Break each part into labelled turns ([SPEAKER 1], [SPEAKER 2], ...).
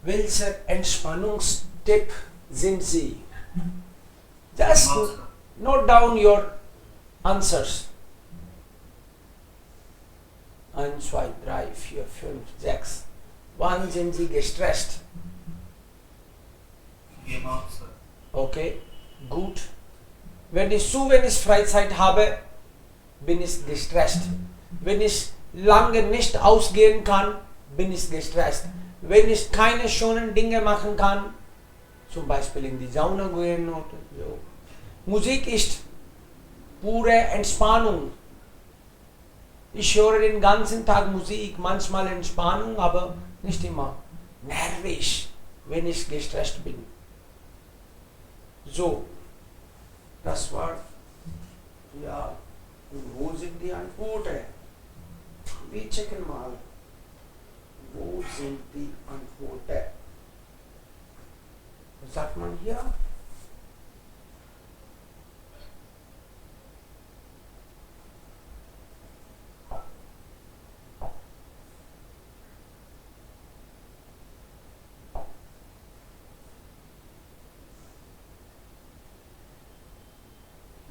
[SPEAKER 1] Welcher Entspannungstyp sind Sie? Just note down your answers. 1, 2, 3, 4, 5, 6. Wann sind Sie gestresst? Okay, gut. Wenn ich zu wenig Freizeit habe, bin ich gestresst. Wenn ich lange nicht ausgehen kann, bin ich gestresst. Wenn ich keine schönen Dinge machen kann, zum Beispiel in die Sauna gehen oder so. Musik ist pure Entspannung. Ich höre den ganzen Tag Musik, manchmal Entspannung, aber nicht immer. Nervig, wenn ich gestresst bin. So, das war, ja, und wo sind die Antworten? Wir checken mal. Wo sind die Antworten? Was sagt man hier?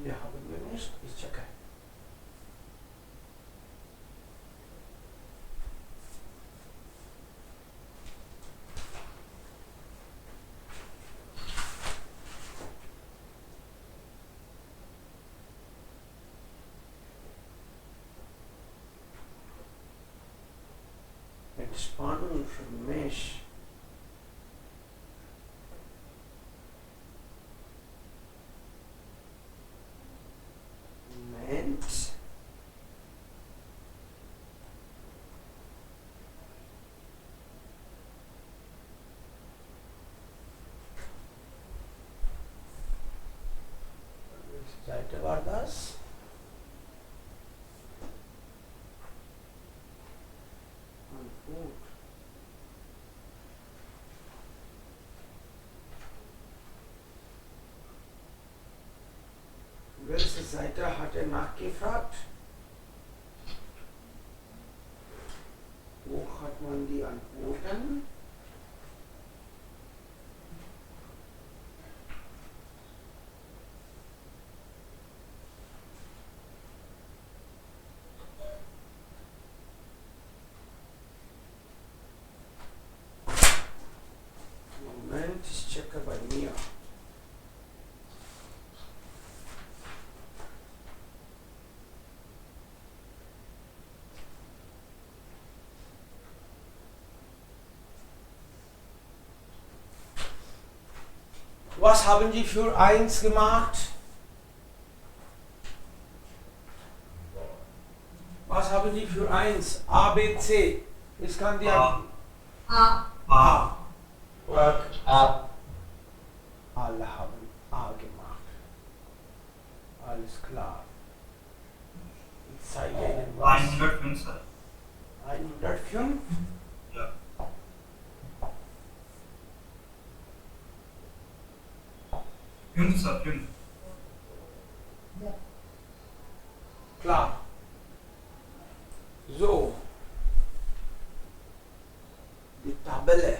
[SPEAKER 1] Hier haben wir nicht. Ich checke. Entspannung für mich. Moment. Welche Seite war das? Gut. Welche Seite hat er nachgefragt? Wo hat man die Antworten? Moment, ich checke bei mir. Was haben Sie für 1 gemacht? Was haben Sie für 1? A, B, C. Ich kann dir A. Work. A. Alle haben A gemacht. Alles klar. Ich zeige Ihnen was.
[SPEAKER 2] 105.
[SPEAKER 1] 105?
[SPEAKER 2] Ja. Fünfter.
[SPEAKER 1] Klar. So. Die Tabelle.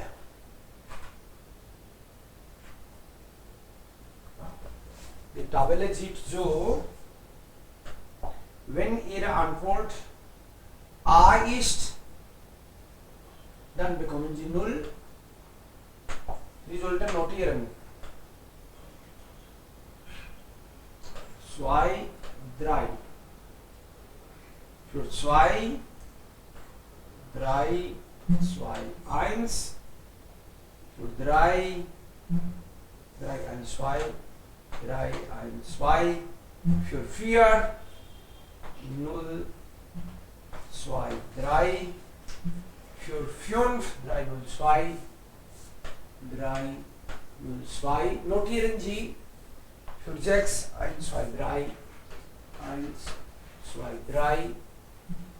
[SPEAKER 1] Die Tabelle sieht so, wenn Ihre Antwort A ist, dann bekommen Sie 0. Sie sollten notieren. 2, 3. Für 2, 3, 2, 1. Für 3, 3, 1, 2. 3, 1, 2. Für 4, 0, 2, 3. Für 5, 3, 0, 2. 3, 0, 2. Notieren Sie. Für 6, 1, 2, 3. 1, 2, 3.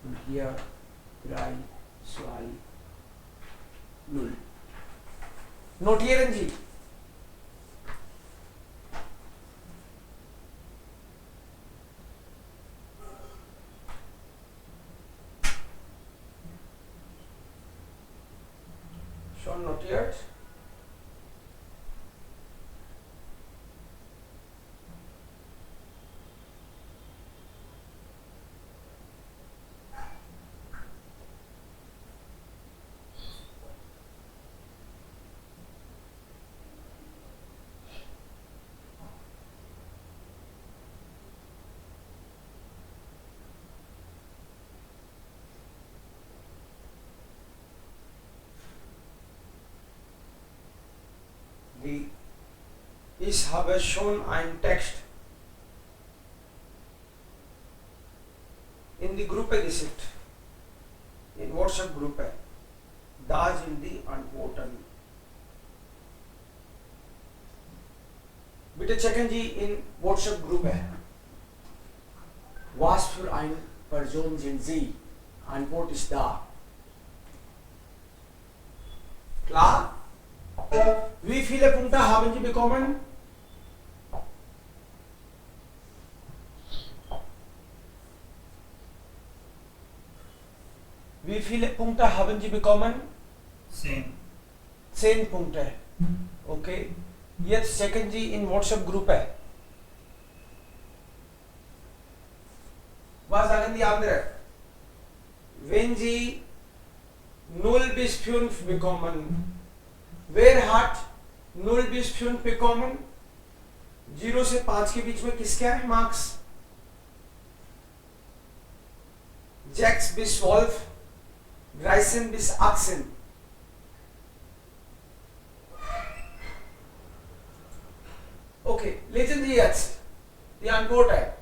[SPEAKER 1] Und hier 3, 2, 0. Notieren Sie. Schon notiert. Ich habe schon einen Text in die Gruppe geschickt, in WhatsApp-Gruppe. Da sind die Antworten. Bitte checken Sie in WhatsApp-Gruppe. Was für eine Person sind Sie? Antwort ist da. Klar? Wie viele Punkte haben Sie bekommen? Wie viele Punkte haben Sie bekommen?
[SPEAKER 2] 10.
[SPEAKER 1] 10 Punkte. Okay. Jetzt checken Sie in WhatsApp-Gruppe. Was sagen die anderen? Wenn Sie 0 bis 5 bekommen, wer hat 0 bis 5 bekommen? 0 से 5 के बीच में किसके हैं marks? 6 bis 12, 13 bis 18. Okay, lesen Sie jetzt. Die Antwort है